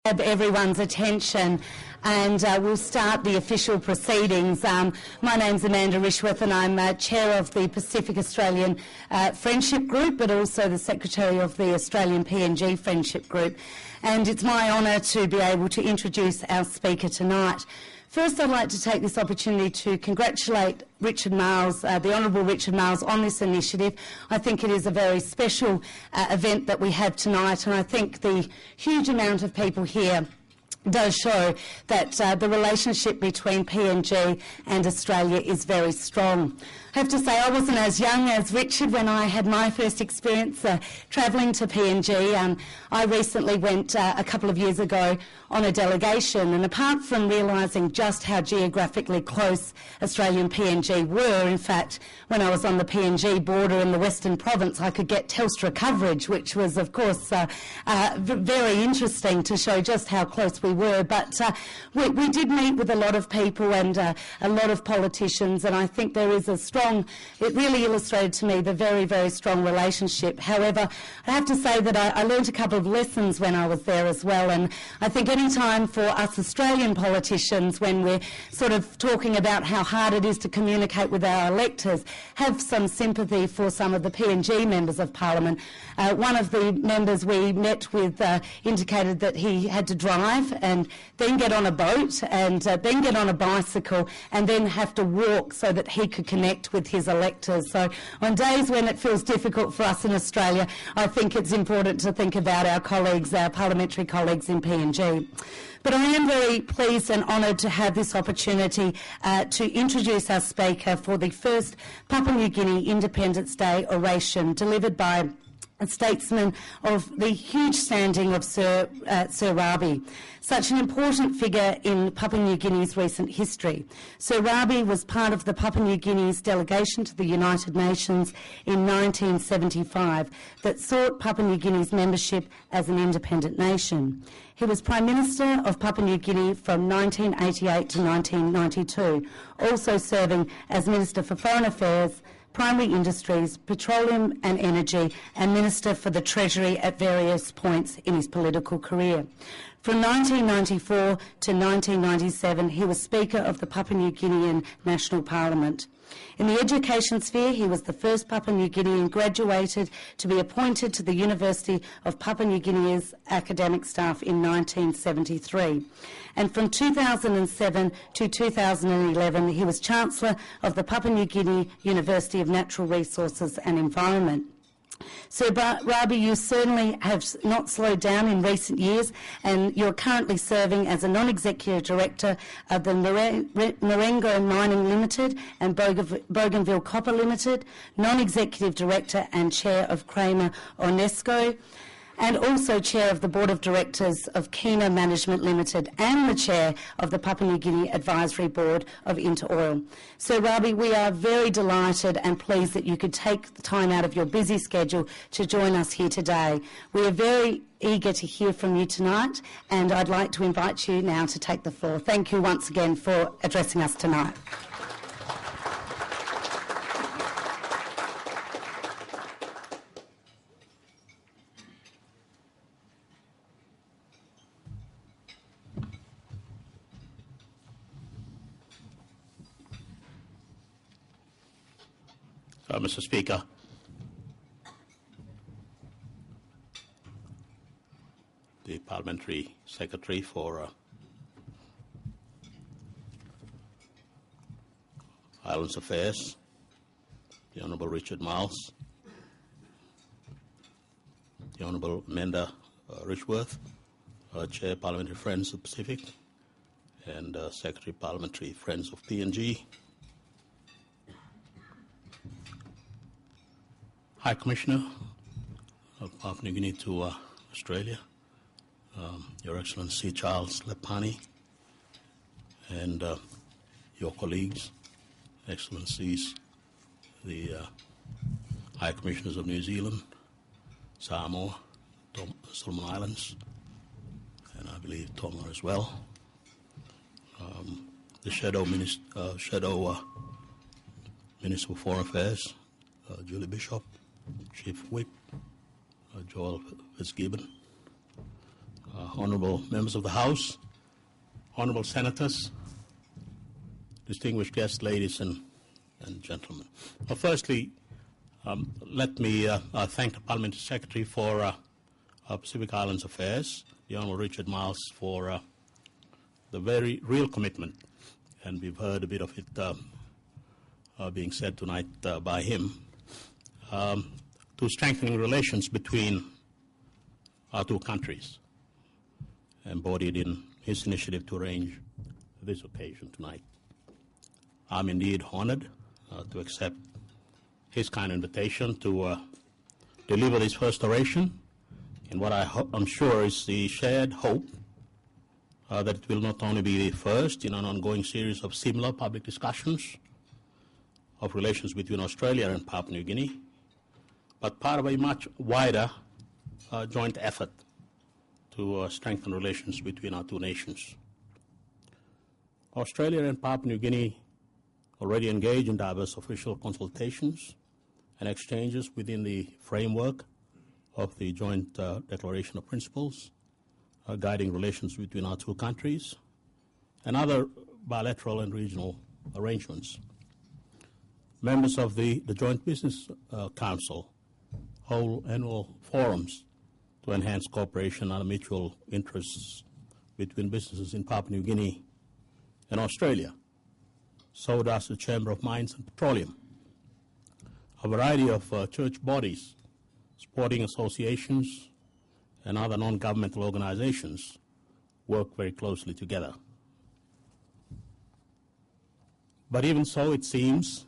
Everyone's attention, and we'll start the official proceedings. My name's Amanda Rishworth and I'm Chair of the Pacific Australian Friendship Group, but also the Secretary of the Australian PNG Friendship Group, and it's my honour to be able to introduce our speaker tonight. First, I'd like to take this opportunity to congratulate Richard Marles, the Honourable Richard Marles, on this initiative. I think it is a very special event that we have tonight, and I think the huge amount of people here does show that the relationship between PNG and Australia is very strong. I have to say I wasn't as young as Richard when I had my first experience travelling to PNG. I recently went a couple of years ago on a delegation, and apart from realising just how geographically close Australia and PNG were, in fact, when I was on the PNG border in the Western Province, I could get Telstra coverage, which was, of course, very interesting to show just how close we were. But we did meet with a lot of people and a lot of politicians, and I think there is a it really illustrated to me the very, very strong relationship. However, I have to say that I learned a couple of lessons when I was there as well, and I think any time for us Australian politicians, when we're sort of talking about how hard it is to communicate with our electors, have some sympathy for some of the PNG members of Parliament. One of the members we met with indicated that he had to drive and then get on a boat and then get on a bicycle and then have to walk so that he could connect with his electors. So on days when it feels difficult for us in Australia, I think it's important to think about our colleagues, our parliamentary colleagues in PNG. But I am very pleased and honoured to have this opportunity to introduce our speaker for the first Papua New Guinea Independence Day oration delivered by a statesman of the huge standing of Sir Rabbie, such an important figure in Papua New Guinea's recent history. Sir Rabbie was part of the Papua New Guinea's delegation to the United Nations in 1975 that sought Papua New Guinea's membership as an independent nation. He was Prime Minister of Papua New Guinea from 1988 to 1992, also serving as Minister for Foreign Affairs, Primary Industries, Petroleum and Energy, and Minister for the Treasury at various points in his political career. From 1994 to 1997, he was Speaker of the Papua New Guinean National Parliament. In the education sphere, he was the first Papua New Guinean graduated to be appointed to the University of Papua New Guinea's academic staff in 1973. And from 2007 to 2011, he was Chancellor of the Papua New Guinea University of Natural Resources and Environment. So, Rabbie, you certainly have not slowed down in recent years, and you're currently serving as a non-executive director of the Marengo Mining Limited and Bougainville Copper Limited, non-executive director and chair of Kramer Onesco, and also chair of the Board of Directors of Kina Management Limited and the chair of the Papua New Guinea Advisory Board of Interoil. So, Rabbie, we are very delighted and pleased that you could take the time out of your busy schedule to join us here today. We are very eager to hear from you tonight, and I'd like to invite you now to take the floor. Thank you once again for addressing us tonight. Mr. Speaker, the Parliamentary Secretary for Islands Affairs, the Honourable Richard Marles, the Honourable Amanda Rishworth, Chair Parliamentary Friends of the Pacific, and Secretary Parliamentary Friends of PNG, High Commissioner of Papua New Guinea to Australia, Your Excellency Charles Lepani, and your colleagues, Excellencies, the High Commissioners of New Zealand, Samoa, Solomon Islands, and I believe Tonga as well, the Shadow Minister for Foreign Affairs, Julie Bishop, Chief Whip, Joel Fitzgibbon, honourable members of the House, honourable senators, distinguished guests, ladies and gentlemen. Well, firstly, let me thank the Parliamentary Secretary for Pacific Islands Affairs, the Honourable Richard Miles, for the very real commitment, and we've heard a bit of it being said tonight by him, to strengthening relations between our two countries, embodied in his initiative to arrange this occasion tonight. I'm indeed honoured to accept his kind invitation to deliver this first oration in what I'm sure is the shared hope that it will not only be the first in an ongoing series of similar public discussions of relations between Australia and Papua New Guinea, but part of a much wider joint effort to strengthen relations between our two nations. Australia and Papua New Guinea already engage in diverse official consultations and exchanges within the framework of the Joint Declaration of Principles guiding relations between our two countries and other bilateral and regional arrangements. Members of the Joint Business Council hold annual forums to enhance cooperation and mutual interests between businesses in Papua New Guinea and Australia. So does the Chamber of Mines and Petroleum. A variety of church bodies, sporting associations, and other non-governmental organizations work very closely together. But even so, it seems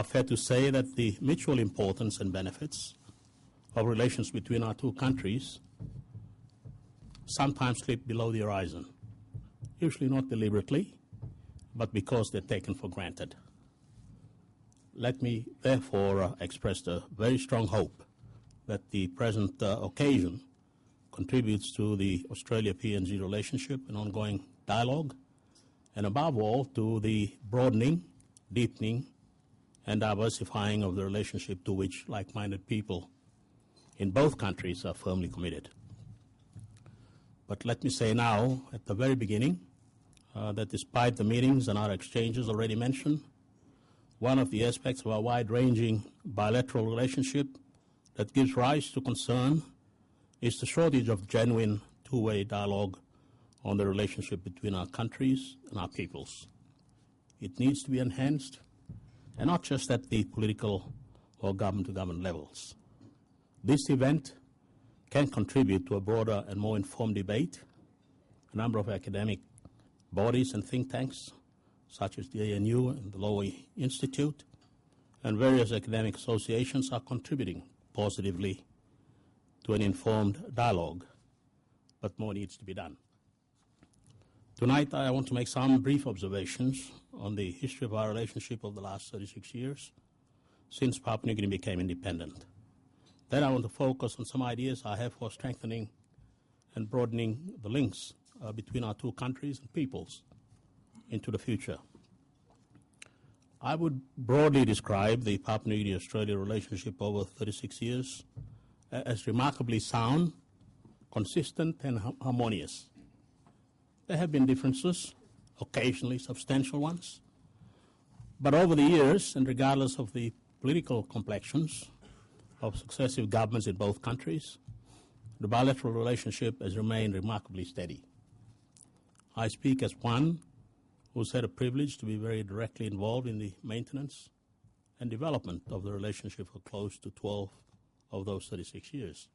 fair to say that the mutual importance and benefits of relations between our two countries sometimes slip below the horizon, usually not deliberately, but because they're taken for granted. Let me therefore express a very strong hope that the present occasion contributes to the Australia-PNG relationship and ongoing dialogue, and above all to the broadening, deepening, and diversifying of the relationship to which like-minded people in both countries are firmly committed. But let me say now, at the very beginning, that despite the meetings and our exchanges already mentioned, one of the aspects of our wide-ranging bilateral relationship that gives rise to concern is the shortage of genuine two-way dialogue on the relationship between our countries and our peoples. It needs to be enhanced, and not just at the political or government-to-government levels. This event can contribute to a broader and more informed debate. A number of academic bodies and think tanks, such as the ANU and the Lowy Institute, and various academic associations are contributing positively to an informed dialogue, but more needs to be done. Tonight, I want to make some brief observations on the history of our relationship over the last 36 years since Papua New Guinea became independent. Then I want to focus on some ideas I have for strengthening and broadening the links between our two countries and peoples into the future. I would broadly describe the Papua New Guinea-Australia relationship over 36 years as remarkably sound, consistent, and harmonious. There have been differences, occasionally substantial ones, but over the years, and regardless of the political complexions of successive governments in both countries, the bilateral relationship has remained remarkably steady. I speak as one who's had a privilege to be very directly involved in the maintenance and development of the relationship for close to 12 of those 36 years.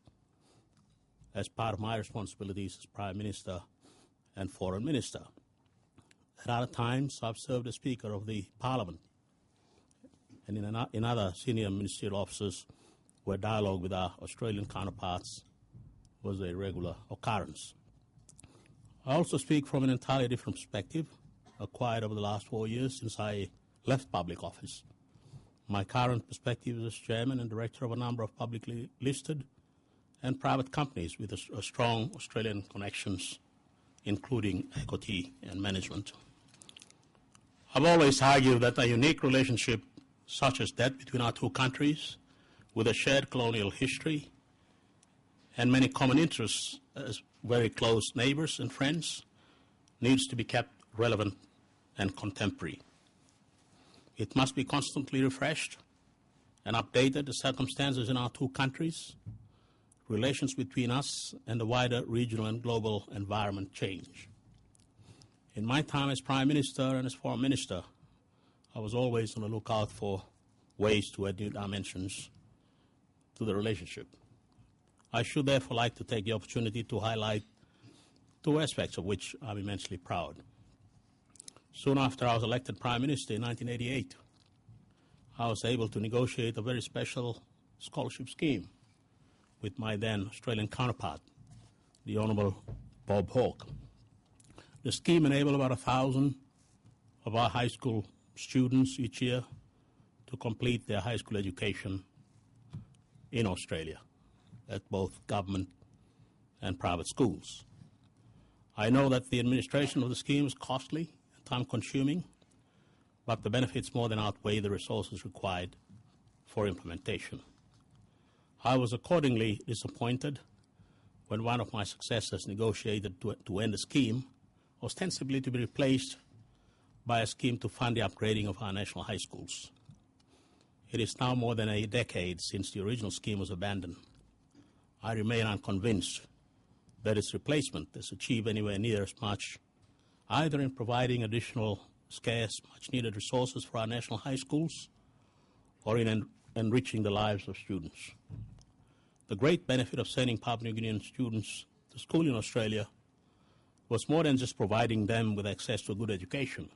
As part of my responsibilities as Prime Minister and Foreign Minister. At other times, I've served as Speaker of the Parliament and in other senior ministerial offices where dialogue with our Australian counterparts was a regular occurrence. I also speak from an entirely different perspective, acquired over the last 4 years since I left public office. My current perspective is as Chairman and Director of a number of publicly listed and private companies with a strong Australian connections, including equity and management. I've always argued that a unique relationship such as that between our two countries, with a shared colonial history and many common interests, very close neighbors and friends needs to be kept relevant and contemporary. It must be constantly refreshed and updated as circumstances in our two countries, relations between us and the wider regional and global environment change. In my time as Prime Minister and as Foreign Minister, I was always on the lookout for ways to add new dimensions to the relationship. I should therefore like to take the opportunity to highlight two aspects of which I'm immensely proud. Soon after I was elected Prime Minister in 1988, I was able to negotiate a very special scholarship scheme with my then Australian counterpart, the Honourable Bob Hawke. The scheme enabled about 1,000 of our high school students each year to complete their high school education in Australia at both government and private schools. I know that the administration of the scheme is costly and time-consuming, but the benefits more than outweigh the resources required for implementation. I was accordingly disappointed when one of my successors negotiated to end the scheme, ostensibly to be replaced by a scheme to fund the upgrading of our national high schools. It is now more than a decade since the original scheme was abandoned. I remain unconvinced that its replacement has achieved anywhere near as much, either in providing additional scarce, much-needed resources for our national high schools or in enriching the lives of students. The great benefit of sending Papua New Guinean students to school in Australia was more than just providing them with access to a good education.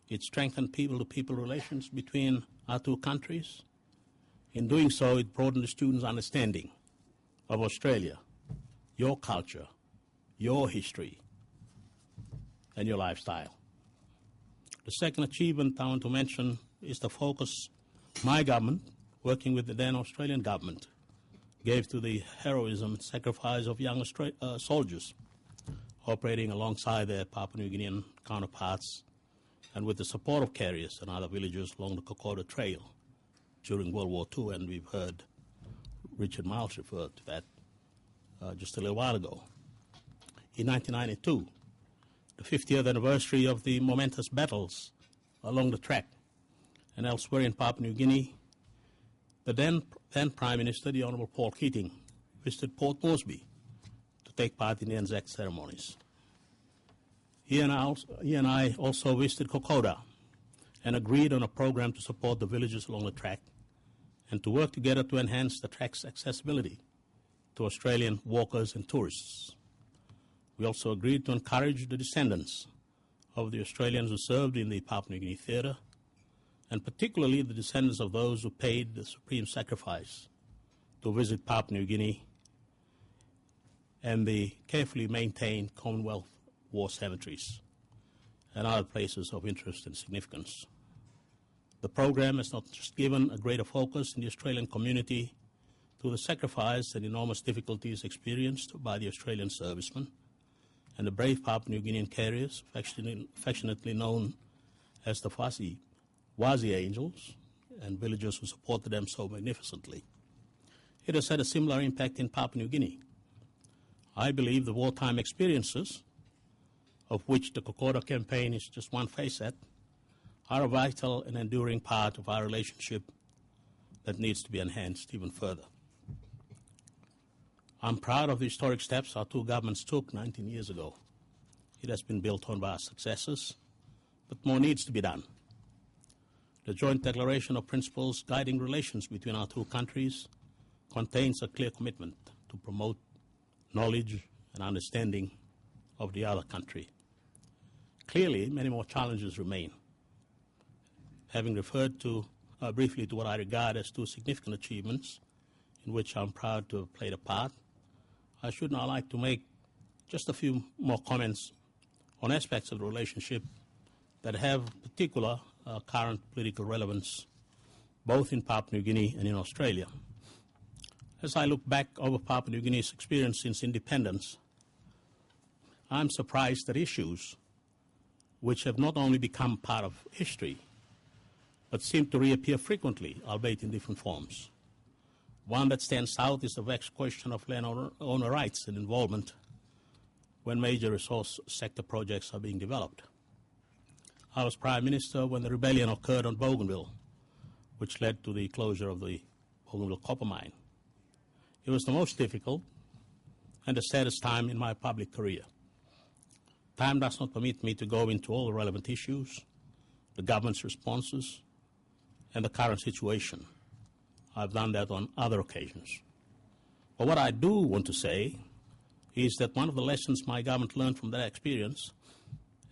It strengthened people-to-people relations between our two countries. In doing so, it broadened the students' understanding of Australia, your culture, your history, and your lifestyle. The second achievement I want to mention is the focus my government, working with the then Australian government, gave to the heroism and sacrifice of young soldiers operating alongside their Papua New Guinean counterparts and with the support of carriers and other villagers along the Kokoda Trail during World War II, and we've heard Richard Miles refer to that just a little while ago. In 1992, the 50th anniversary of the momentous battles along the track and elsewhere in Papua New Guinea, the then Prime Minister, the Honourable Paul Keating, visited Port Moresby to take part in the Anzac ceremonies. He and I also visited Kokoda and agreed on a program to support the villages along the track and to work together to enhance the track's accessibility to Australian walkers and tourists. We also agreed to encourage the descendants of the Australians who served in the Papua New Guinea theatre, and particularly the descendants of those who paid the supreme sacrifice to visit Papua New Guinea and the carefully maintained Commonwealth war cemeteries and other places of interest and significance. The program has not just given a greater focus in the Australian community to the sacrifice and enormous difficulties experienced by the Australian servicemen and the brave Papua New Guinean carriers, affectionately known as the Wazi Angels, and villagers who supported them so magnificently. It has had a similar impact in Papua New Guinea. I believe the wartime experiences, of which the Kokoda campaign is just one facet, are a vital and enduring part of our relationship that needs to be enhanced even further. I'm proud of the historic steps our two governments took 19 years ago. It has been built on by our successors, but more needs to be done. The Joint Declaration of Principles guiding relations between our two countries contains a clear commitment to promote knowledge and understanding of the other country. Clearly, many more challenges remain. Having referred to briefly to what I regard as two significant achievements in which I'm proud to have played a part, I should now like to make just a few more comments on aspects of the relationship that have particular current political relevance, both in Papua New Guinea and in Australia. As I look back over Papua New Guinea's experience since independence, I'm surprised that issues which have not only become part of history, but seem to reappear frequently, albeit in different forms. One that stands out is the vexed question of land owner rights and involvement when major resource sector projects are being developed. I was Prime Minister when the rebellion occurred on Bougainville, which led to the closure of the Bougainville copper mine. It was the most difficult and the saddest time in my public career. Time does not permit me to go into all the relevant issues, the government's responses, and the current situation. I've done that on other occasions. But what I do want to say is that one of the lessons my government learned from that experience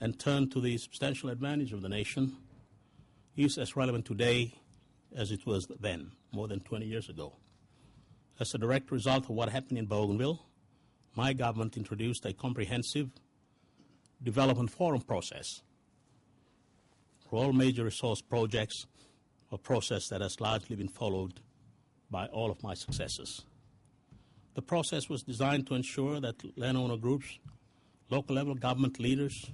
and turned to the substantial advantage of the nation is as relevant today as it was then, more than 20 years ago. As a direct result of what happened in Bougainville, my government introduced a comprehensive development forum process for all major resource projects, a process that has largely been followed by all of my successors. The process was designed to ensure that landowner groups, local level government leaders,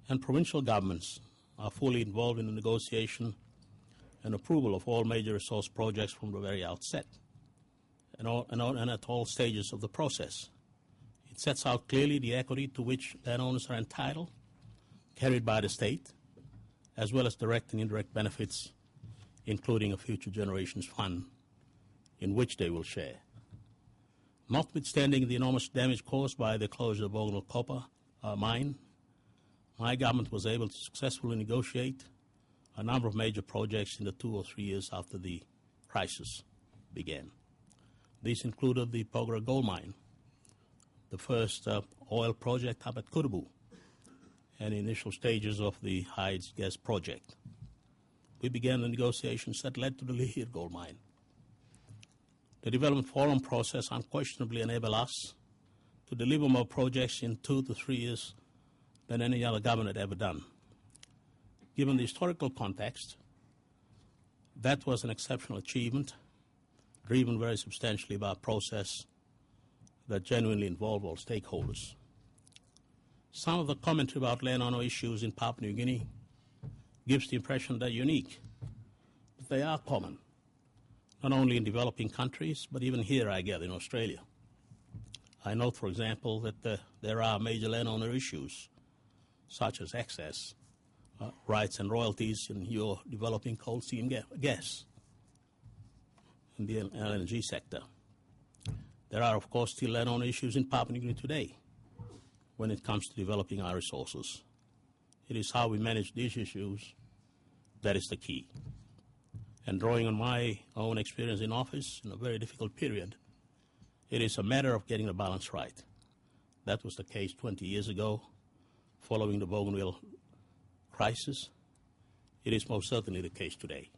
and provincial governments are fully involved in the negotiation and approval of all major resource projects from the very outset and at all stages of the process. It sets out clearly the equity to which landowners are entitled, carried by the state, as well as direct and indirect benefits, including a future generations fund in which they will share. Notwithstanding the enormous damage caused by the closure of Bougainville copper mine, my government was able to successfully negotiate a number of major projects in the 2 or 3 years after the crisis began. These included the Porgera gold mine, the first oil project up at Kutubu, and the initial stages of the Hides gas project. We began the negotiations that led to the Lihir gold mine. The development forum process unquestionably enabled us to deliver more projects in 2 to 3 years than any other government had ever done. Given the historical context, that was an exceptional achievement, driven very substantially by a process that genuinely involved all stakeholders. Some of the commentary about landowner issues in Papua New Guinea gives the impression they're unique, but they are common, not only in developing countries, but even here, I gather, in Australia. I note, for example, that there are major landowner issues, such as access, rights and royalties in your developing coal seam gas in the LNG sector. There are, of course, still landowner issues in Papua New Guinea today when it comes to developing our resources. It is how we manage these issues that is the key. And drawing on my own experience in office in a very difficult period, it is a matter of getting the balance right. That was the case 20 years ago, following the Bougainville crisis. It is most certainly the case today.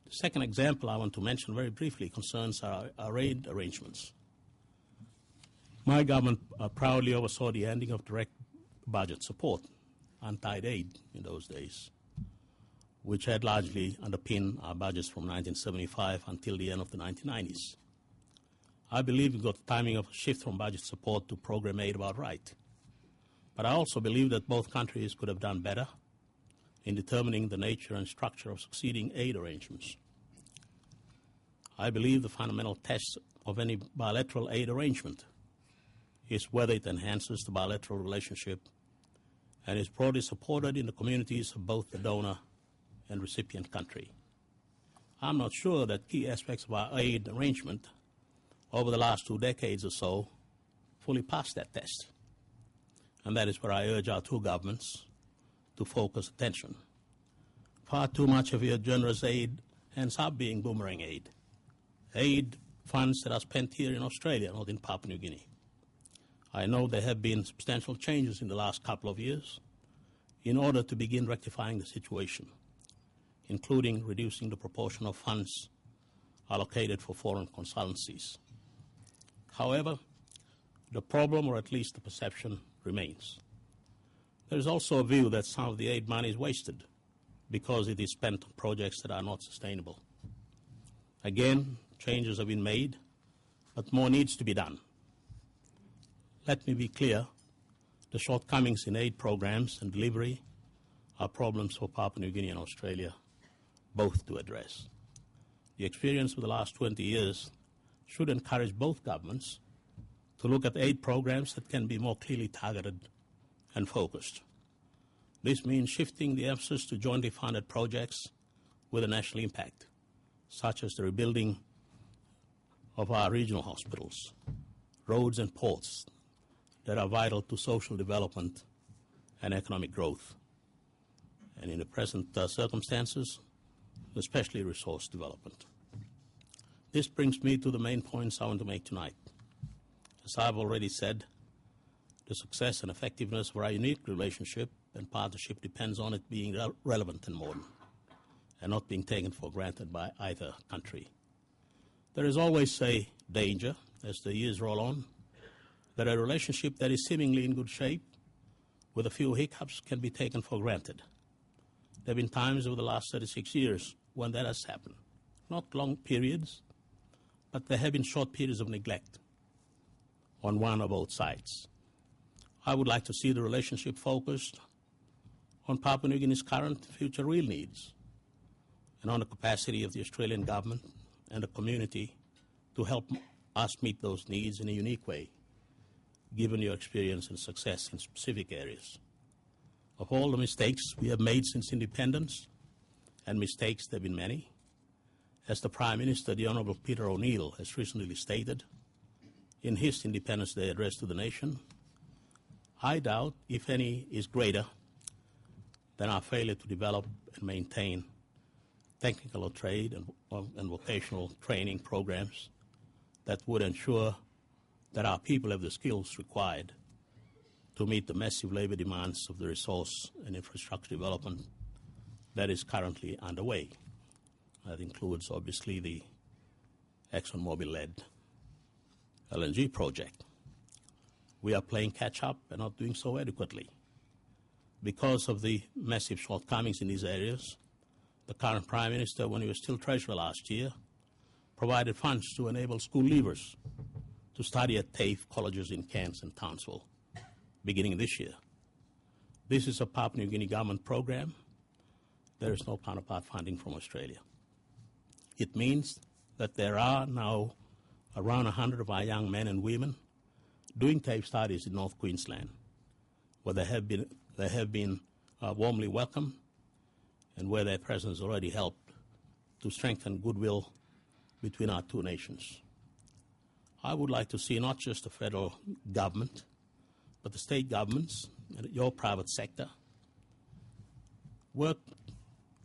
The second example I want to mention very briefly concerns our aid arrangements. My government proudly oversaw the ending of direct budget support, untied aid in those days, which had largely underpinned our budgets from 1975 until the end of the 1990s. I believe we got the timing of a shift from budget support to program aid about right. But I also believe that both countries could have done better in determining the nature and structure of succeeding aid arrangements. I believe the fundamental test of any bilateral aid arrangement is whether it enhances the bilateral relationship and is broadly supported in the communities of both the donor and recipient country. I'm not sure that key aspects of our aid arrangement over the last 2 decades or so fully passed that test. And that is where I urge our two governments to focus attention. Far too much of your generous aid ends up being boomerang aid funds that are spent here in Australia, not in Papua New Guinea. I know there have been substantial changes in the last couple of years in order to begin rectifying the situation, including reducing the proportion of funds allocated for foreign consultancies. However, the problem, or at least the perception, remains. There is also a view that some of the aid money is wasted because it is spent on projects that are not sustainable. Again, changes have been made, but more needs to be done. Let me be clear, the shortcomings in aid programs and delivery are problems for Papua New Guinea and Australia, both to address. The experience of the last 20 years should encourage both governments to look at aid programs that can be more clearly targeted and focused. This means shifting the emphasis to jointly funded projects with a national impact, such as the rebuilding of our regional hospitals, roads and ports that are vital to social development and economic growth, and in the present circumstances, especially resource development. This brings me to the main points I want to make tonight. As I've already said, the success and effectiveness of our unique relationship and partnership depends on it being relevant and modern, and not being taken for granted by either country. There is always a danger, as the years roll on, that a relationship that is seemingly in good shape, with a few hiccups, can be taken for granted. There have been times over the last 36 years when that has happened. Not long periods, but there have been short periods of neglect on one or both sides. I would like to see the relationship focused on Papua New Guinea's current and future real needs, and on the capacity of the Australian government and the community to help us meet those needs in a unique way, given your experience and success in specific areas. Of all the mistakes we have made since independence, and mistakes there have been many, as the Prime Minister, the Honourable Peter O'Neill, has recently stated in his Independence Day address to the nation, I doubt if any is greater than our failure to develop and maintain technical trade and vocational training programs that would ensure that our people have the skills required to meet the massive labour demands of the resource and infrastructure development that is currently underway. That includes, obviously, the ExxonMobil-led LNG project. We are playing catch-up and not doing so adequately. Because of the massive shortcomings in these areas, the current Prime Minister, when he was still Treasurer last year, provided funds to enable school leavers to study at TAFE colleges in Cairns and Townsville, beginning this year. This is a Papua New Guinea government program. There is no counterpart funding from Australia. It means that there are now around 100 of our young men and women doing TAFE studies in North Queensland, where they have been warmly welcomed and where their presence already helped to strengthen goodwill between our two nations. I would like to see not just the federal government, but the state governments and your private sector work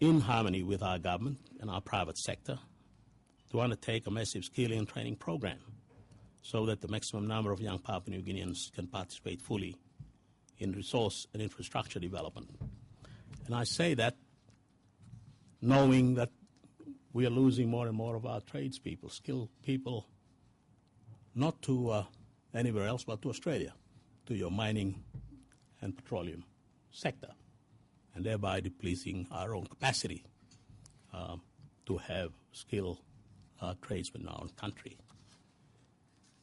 in harmony with our government and our private sector to undertake a massive skilling and training program so that the maximum number of young Papua New Guineans can participate fully in resource and infrastructure development. And I say that knowing that we are losing more and more of our tradespeople, skilled people, not to anywhere else but to Australia, to your mining and petroleum sector, and thereby depleting our own capacity to have skilled tradesmen in our own country.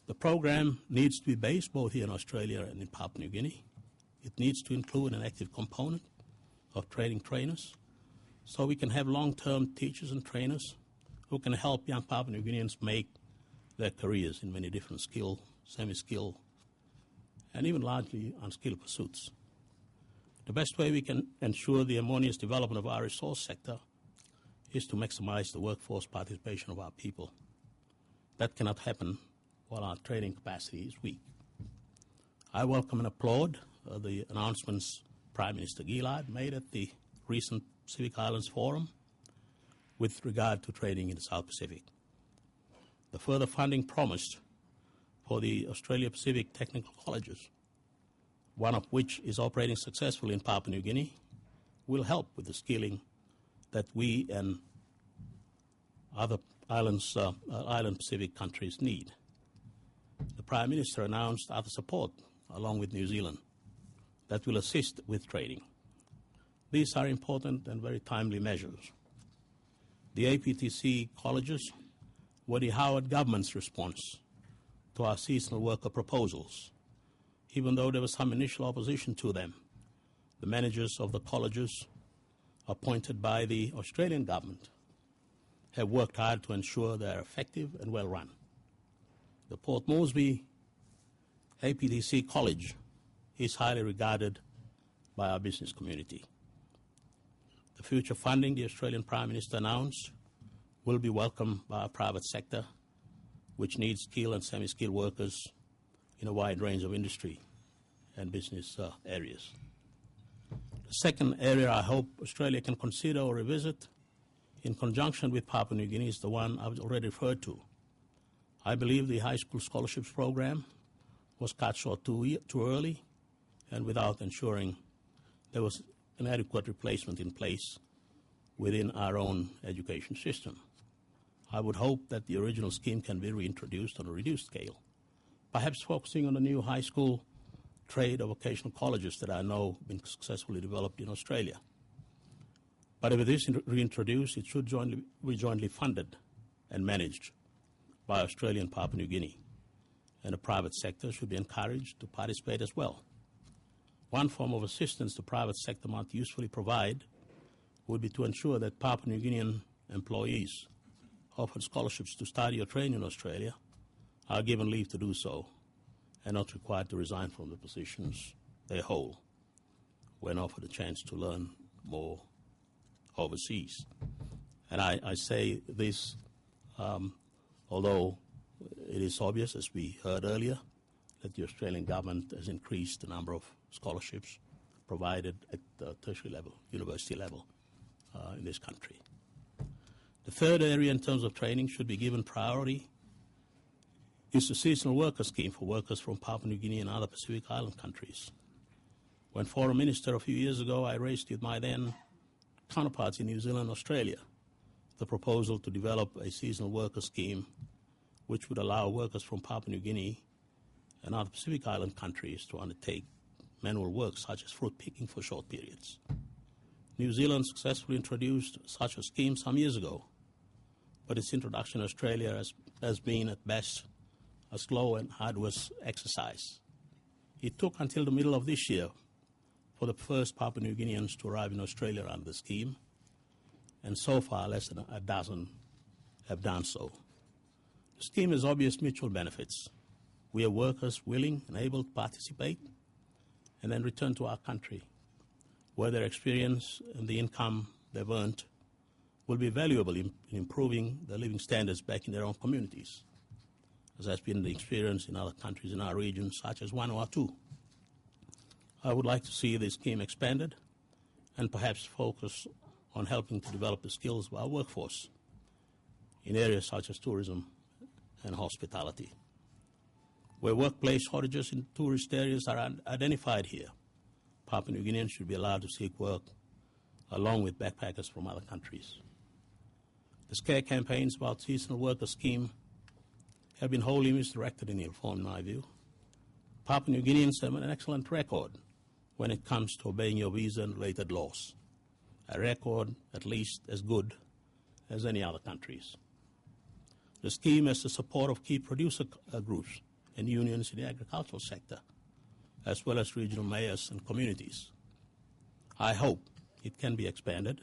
The program needs to be based both here in Australia and in Papua New Guinea. It needs to include an active component of training trainers so we can have long-term teachers and trainers who can help young Papua New Guineans make their careers in many different skilled, semi-skilled, and even largely unskilled pursuits. The best way we can ensure the harmonious development of our resource sector is to maximize the workforce participation of our people. That cannot happen while our training capacity is weak. I welcome and applaud the announcements Prime Minister Gillard made at the recent Pacific Islands Forum with regard to training in the South Pacific. The further funding promised for the Australia Pacific Technical Colleges, one of which is operating successfully in Papua New Guinea, will help with the skilling that we and other island Pacific countries need. The Prime Minister announced other support, along with New Zealand, that will assist with training. These are important and very timely measures. The APTC colleges were the Howard government's response to our seasonal worker proposals. Even though there was some initial opposition to them, the managers of the colleges appointed by the Australian government have worked hard to ensure they are effective and well run. The Port Moresby APTC College is highly regarded by our business community. The future funding the Australian Prime Minister announced will be welcomed by our private sector, which needs skilled and semi-skilled workers in a wide range of industry and business areas. The second area I hope Australia can consider or revisit in conjunction with Papua New Guinea is the one I've already referred to. I believe the high school scholarships program was cut short too early and without ensuring there was an adequate replacement in place within our own education system. I would hope that the original scheme can be reintroduced on a reduced scale, perhaps focusing on the new high school trade or vocational colleges that I know have been successfully developed in Australia. But if it is reintroduced, it should be jointly funded and managed by Australia and Papua New Guinea, and the private sector should be encouraged to participate as well. One form of assistance the private sector might usefully provide would be to ensure that Papua New Guinean employees offered scholarships to study or train in Australia are given leave to do so and not required to resign from the positions they hold when offered a chance to learn more overseas. And I say this although it is obvious, as we heard earlier, that the Australian government has increased the number of scholarships provided at the tertiary level, university level in this country. The third area in terms of training should be given priority is the seasonal worker scheme for workers from Papua New Guinea and other Pacific Island countries. When Foreign Minister a few years ago, I raised with my then counterparts in New Zealand and Australia the proposal to develop a seasonal worker scheme which would allow workers from Papua New Guinea and other Pacific Island countries to undertake manual work such as fruit picking for short periods. New Zealand successfully introduced such a scheme some years ago, but its introduction in Australia has been at best a slow and arduous exercise. It took until the middle of this year for the first Papua New Guineans to arrive in Australia under the scheme, and so far less than a dozen have done so. The scheme has obvious mutual benefits. We have workers willing and able to participate and then return to our country, where their experience and the income they've earned will be valuable in improving their living standards back in their own communities, as has been the experience in other countries in our region, such as Vanuatu. I would like to see this scheme expanded and perhaps focus on helping to develop the skills of our workforce in areas such as tourism and hospitality. Where workplace shortages in tourist areas are identified here, Papua New Guineans should be allowed to seek work along with backpackers from other countries. The scare campaigns about seasonal worker scheme have been wholly misdirected and ill-informed, in my view. Papua New Guineans have an excellent record when it comes to obeying your visa and related laws, a record at least as good as any other countries. The scheme has the support of key producer groups and unions in the agricultural sector, as well as regional mayors and communities. I hope it can be expanded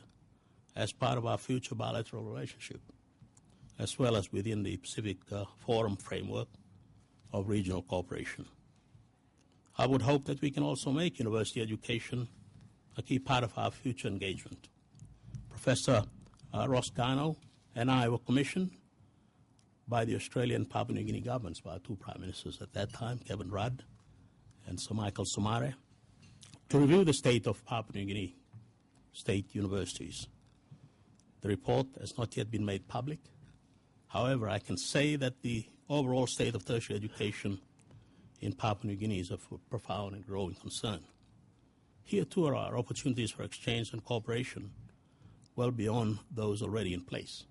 as part of our future bilateral relationship, as well as within the Pacific Forum framework of regional cooperation. I would hope that we can also make university education a key part of our future engagement. Professor Ross Garno and I were commissioned by the Australian Papua New Guinea governments, by our two prime ministers at that time, Kevin Rudd and Sir Michael Somare, to review the state of Papua New Guinea state universities. The report has not yet been made public. However, I can say that the overall state of tertiary education in Papua New Guinea is of profound and growing concern. Here, too, are opportunities for exchange and cooperation well beyond those already in place.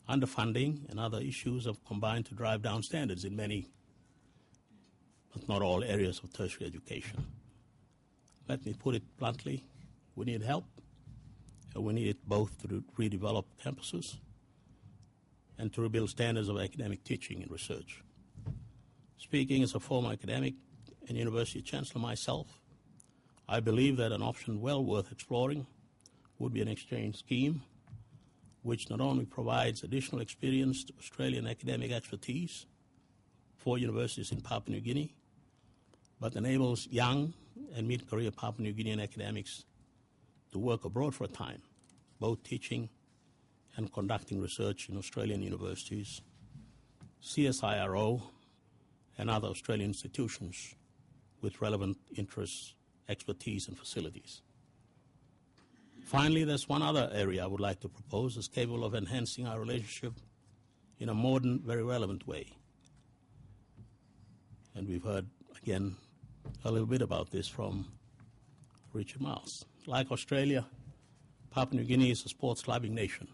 Underfunding and other issues have combined to drive down standards in many, but not all, areas of tertiary education. Let me put it bluntly, we need help, and we need it both to redevelop campuses and to rebuild standards of academic teaching and research. Speaking as a former academic and university chancellor myself, I believe that an option well worth exploring would be an exchange scheme which not only provides additional experienced Australian academic expertise for universities in Papua New Guinea, but enables young and mid-career Papua New Guinean academics to work abroad for a time, both teaching and conducting research in Australian universities, CSIRO, and other Australian institutions with relevant interests, expertise, and facilities. Finally, there's one other area I would like to propose that's capable of enhancing our relationship in a modern, very relevant way. And we've heard, again, a little bit about this from Richard Miles. Like Australia, Papua New Guinea is a sports clubbing nation.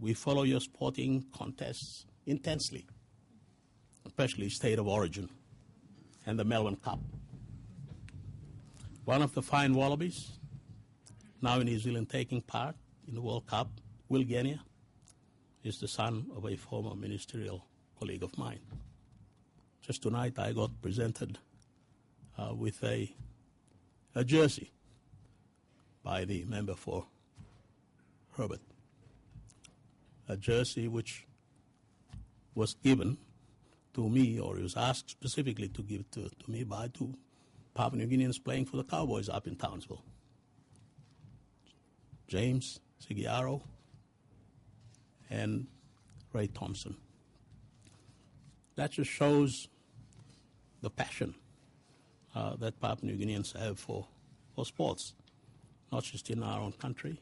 We follow your sporting contests intensely, especially State of Origin and the Melbourne Cup. One of the fine Wallabies, now in New Zealand taking part in the World Cup, Will Guinea, is the son of a former ministerial colleague of mine. Just tonight I got presented with a jersey by the member for Herbert, a jersey which was given to me, or he was asked specifically to give to me by two Papua New Guineans playing for the Cowboys up in Townsville. James Sigiaro and Ray Thompson. That just shows the passion that Papua New Guineans have for sports, not just in our own country,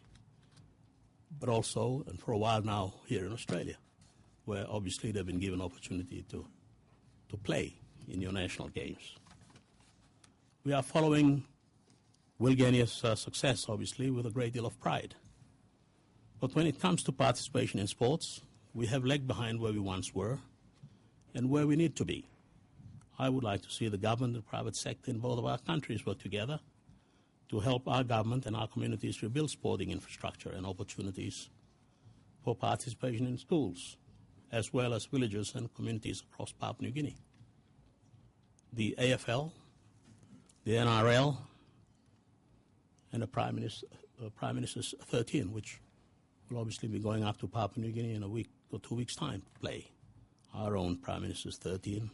but also, and for a while now, here in Australia, where obviously they've been given opportunity to play in your national games. We are following Will Guinea's success, obviously, with a great deal of pride. But when it comes to participation in sports, we have lagged behind where we once were and where we need to be. I would like to see the government and the private sector in both of our countries work together to help our government and our communities rebuild sporting infrastructure and opportunities for participation in schools, as well as villages and communities across Papua New Guinea. The AFL, the NRL, and the Prime Minister's 13, which will obviously be going up to Papua New Guinea in a week or 2 weeks' time to play. Our own Prime Minister's 13.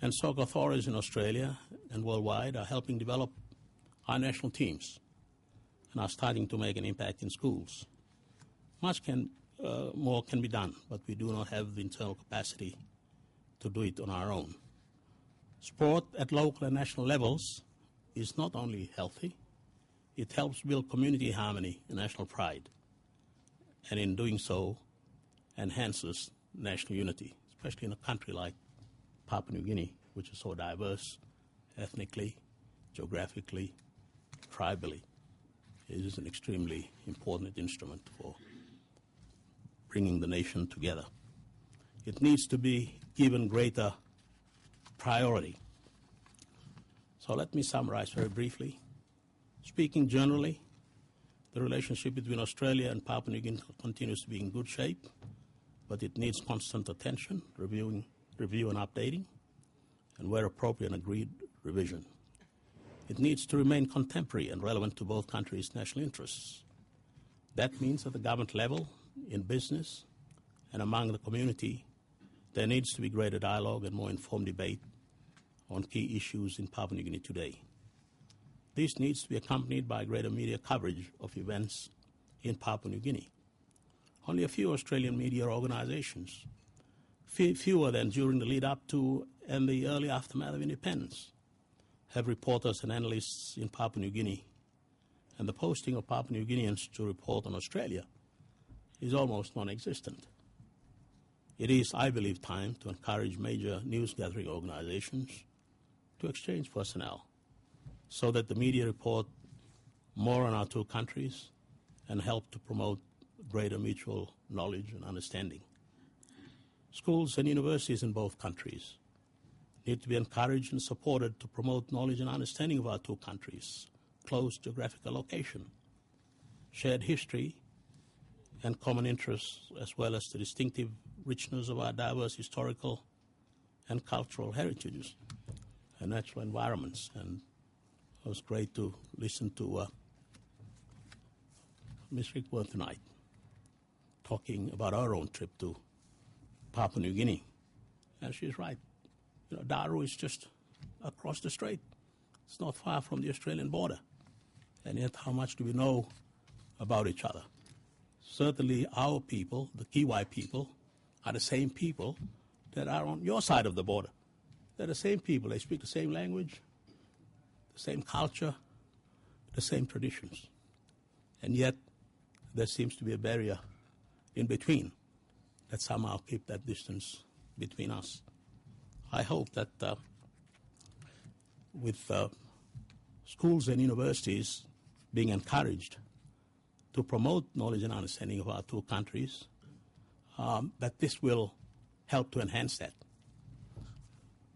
And soccer authorities in Australia and worldwide are helping develop our national teams and are starting to make an impact in schools. Much more can be done, but we do not have the internal capacity to do it on our own. Sport at local and national levels is not only healthy, it helps build community harmony and national pride, and in doing so enhances national unity, especially in a country like Papua New Guinea, which is so diverse ethnically, geographically, tribally. It is an extremely important instrument for bringing the nation together. It needs to be given greater priority. So let me summarize very briefly. Speaking generally, the relationship between Australia and Papua New Guinea continues to be in good shape, but it needs constant attention, review and updating, and where appropriate, agreed revision. It needs to remain contemporary and relevant to both countries' national interests. That means at the government level, in business, and among the community, there needs to be greater dialogue and more informed debate on key issues in Papua New Guinea today. This needs to be accompanied by greater media coverage of events in Papua New Guinea. Only a few Australian media organizations, fewer than during the lead up to and the early aftermath of independence, have reporters and analysts in Papua New Guinea, and the posting of Papua New Guineans to report on Australia is almost non-existent. It is, I believe, time to encourage major news-gathering organizations to exchange personnel so that the media report more on our two countries and help to promote greater mutual knowledge and understanding. Schools and universities in both countries need to be encouraged and supported to promote knowledge and understanding of our two countries, close geographical location, shared history, and common interests, as well as the distinctive richness of our diverse historical and cultural heritages and natural environments. And it was great to listen to Ms. Rishworth tonight talking about our own trip to Papua New Guinea. And she's right. Daru is just across the strait. It's not far from the Australian border. And yet, how much do we know about each other? Certainly, our people, the Kiwi people, are the same people that are on your side of the border. They're the same people. They speak the same language, the same culture, the same traditions. And yet, there seems to be a barrier in between that somehow keep that distance between us. I hope that with schools and universities being encouraged to promote knowledge and understanding of our two countries, that this will help to enhance that.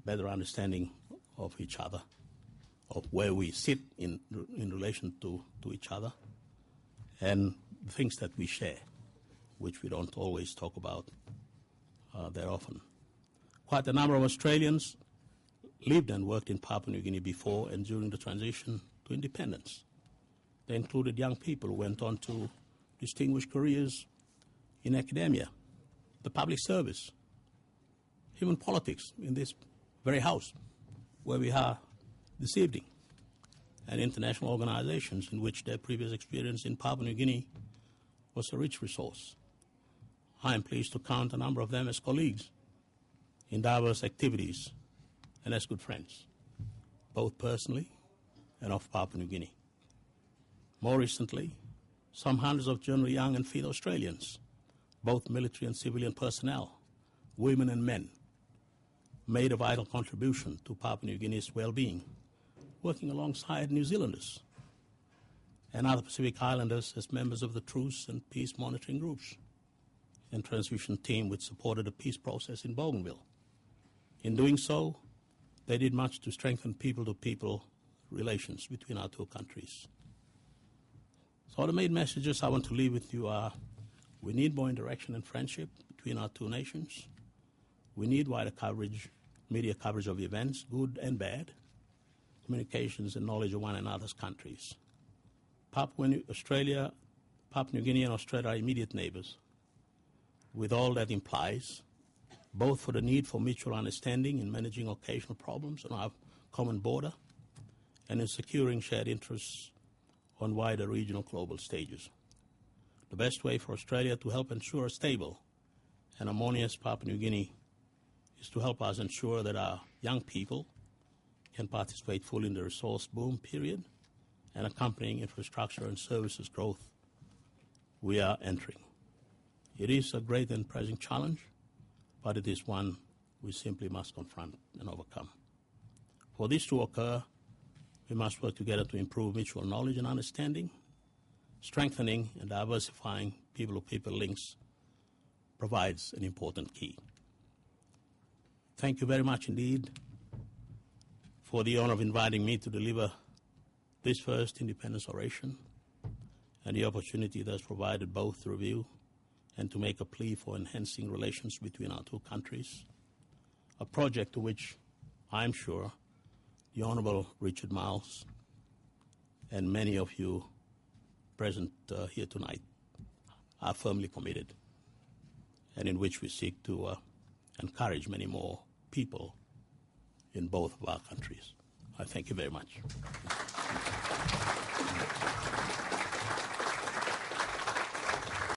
Better understanding of each other, of where we sit in relation to each other, and the things that we share, which we don't always talk about that often. Quite a number of Australians lived and worked in Papua New Guinea before and during the transition to independence. They included young people who went on to distinguished careers in academia, the public service, even politics in this very house where we are this evening, and international organizations in which their previous experience in Papua New Guinea was a rich resource. I am pleased to count a number of them as colleagues in diverse activities and as good friends, both personally and of Papua New Guinea. More recently, some hundreds of generally young and fit Australians, both military and civilian personnel, women and men, made a vital contribution to Papua New Guinea's well-being, working alongside New Zealanders and other Pacific Islanders as members of the truce and peace monitoring groups and transition team which supported the peace process in Bougainville. In doing so, they did much to strengthen people-to-people relations between our two countries. So the main messages I want to leave with you are: we need more interaction and friendship between our two nations. We need wider coverage, media coverage of events, good and bad, communications and knowledge of one another's countries. Papua New Guinea and Australia are immediate neighbors, with all that implies, both for the need for mutual understanding in managing occasional problems on our common border and in securing shared interests on wider regional global stages. The best way for Australia to help ensure a stable and harmonious Papua New Guinea is to help us ensure that our young people can participate fully in the resource boom period and accompanying infrastructure and services growth we are entering. It is a great and pressing challenge, but it is one we simply must confront and overcome. For this to occur, we must work together to improve mutual knowledge and understanding. Strengthening and diversifying people-to-people links provides an important key. Thank you very much indeed for the honor of inviting me to deliver this first independence oration and the opportunity that's provided both to review and to make a plea for enhancing relations between our two countries, a project to which I'm sure the Honourable Richard Miles and many of you present here tonight are firmly committed, and in which we seek to encourage many more people in both of our countries. I thank you very much.